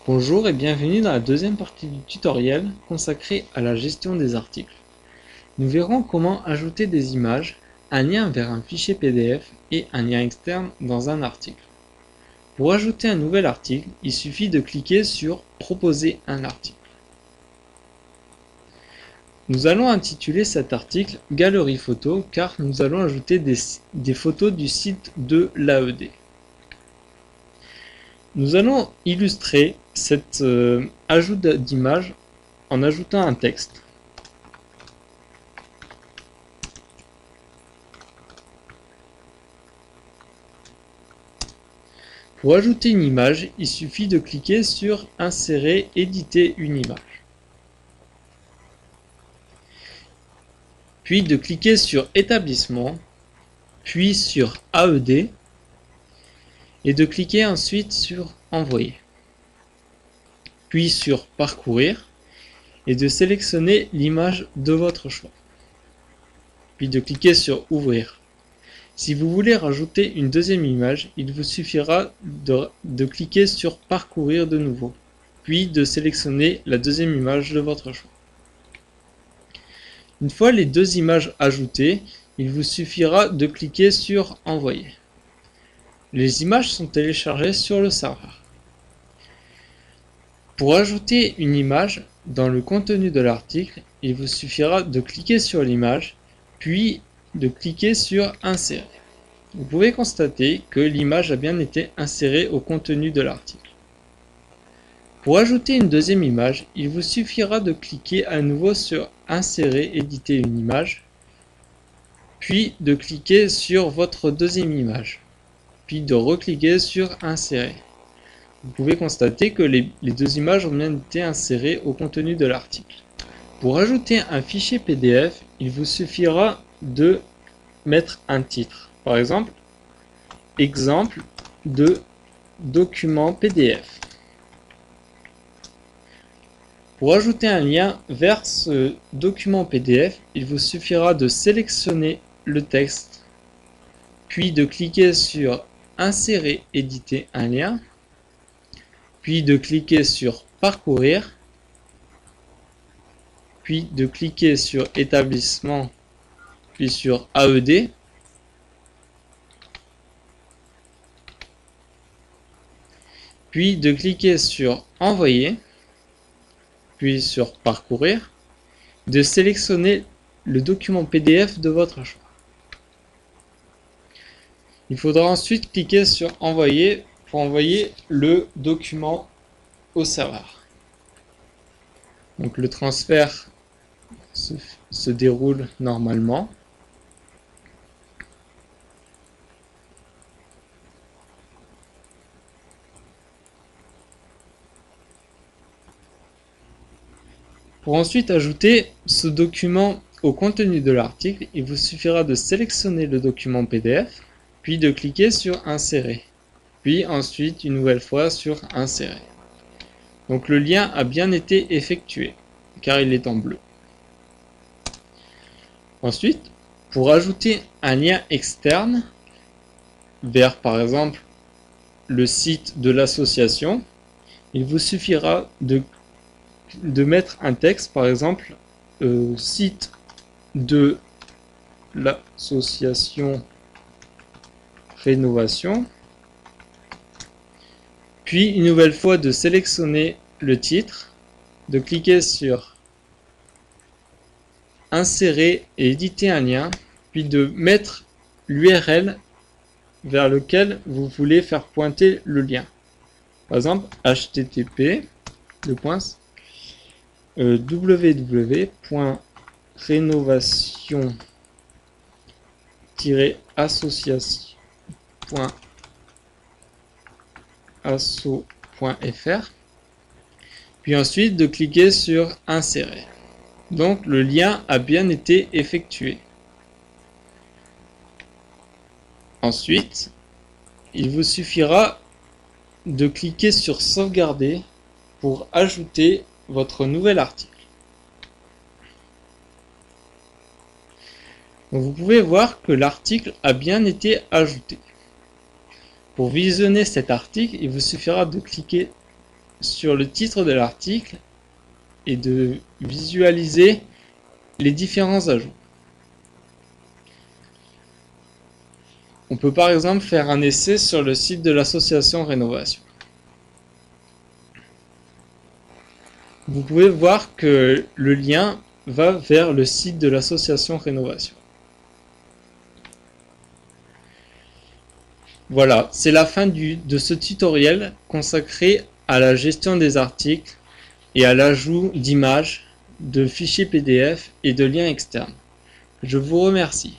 Bonjour et bienvenue dans la deuxième partie du tutoriel consacrée à la gestion des articles. Nous verrons comment ajouter des images, un lien vers un fichier PDF et un lien externe dans un article. Pour ajouter un nouvel article, il suffit de cliquer sur « Proposer un article ». Nous allons intituler cet article « Galerie photo » car nous allons ajouter des photos du site de l'AED. Nous allons illustrer cet ajout d'image en ajoutant un texte. Pour ajouter une image, il suffit de cliquer sur « Insérer, éditer une image ». Puis de cliquer sur « Établissement », puis sur « AED » et de cliquer ensuite sur « Envoyer ». Puis sur « Parcourir » et de sélectionner l'image de votre choix. Puis de cliquer sur « Ouvrir ». Si vous voulez rajouter une deuxième image, il vous suffira de cliquer sur « Parcourir » de nouveau, puis de sélectionner la deuxième image de votre choix. Une fois les deux images ajoutées, il vous suffira de cliquer sur « Envoyer ». Les images sont téléchargées sur le serveur. Pour ajouter une image dans le contenu de l'article, il vous suffira de cliquer sur l'image, puis de cliquer sur « Insérer ». Vous pouvez constater que l'image a bien été insérée au contenu de l'article. Pour ajouter une deuxième image, il vous suffira de cliquer à nouveau sur « Insérer, éditer une image », puis de cliquer sur votre deuxième image, puis de recliquer sur « Insérer ». Vous pouvez constater que les deux images ont bien été insérées au contenu de l'article. Pour ajouter un fichier PDF, il vous suffira de mettre un titre. Par exemple, exemple de document PDF. Pour ajouter un lien vers ce document PDF, il vous suffira de sélectionner le texte, puis de cliquer sur Insérer, éditer un lien, puis de cliquer sur Parcourir, puis de cliquer sur Établissement, puis sur AED, puis de cliquer sur Envoyer, puis sur Parcourir, de sélectionner le document PDF de votre choix. Il faudra ensuite cliquer sur Envoyer pour envoyer le document au serveur. Donc le transfert se déroule normalement. Pour ensuite ajouter ce document au contenu de l'article, il vous suffira de sélectionner le document PDF, puis de cliquer sur Insérer, puis ensuite une nouvelle fois sur Insérer. Donc le lien a bien été effectué, car il est en bleu. Ensuite, pour ajouter un lien externe vers par exemple le site de l'association, il vous suffira de mettre un texte, par exemple site de l'association Rénovation, puis une nouvelle fois de sélectionner le titre, de cliquer sur Insérer et éditer un lien, puis de mettre l'URL vers lequel vous voulez faire pointer le lien. Par exemple, www.rénovation-association.asso.fr, puis ensuite de cliquer sur Insérer. Donc le lien a bien été effectué. Ensuite, il vous suffira de cliquer sur Sauvegarder pour ajouter votre nouvel article. Donc vous pouvez voir que l'article a bien été ajouté. Pour visionner cet article, il vous suffira de cliquer sur le titre de l'article et de visualiser les différents ajouts. On peut par exemple faire un essai sur le site de l'association Rénovation. Vous pouvez voir que le lien va vers le site de l'association Rénovation. Voilà, c'est la fin de ce tutoriel consacré à la gestion des articles et à l'ajout d'images, de fichiers PDF et de liens externes. Je vous remercie.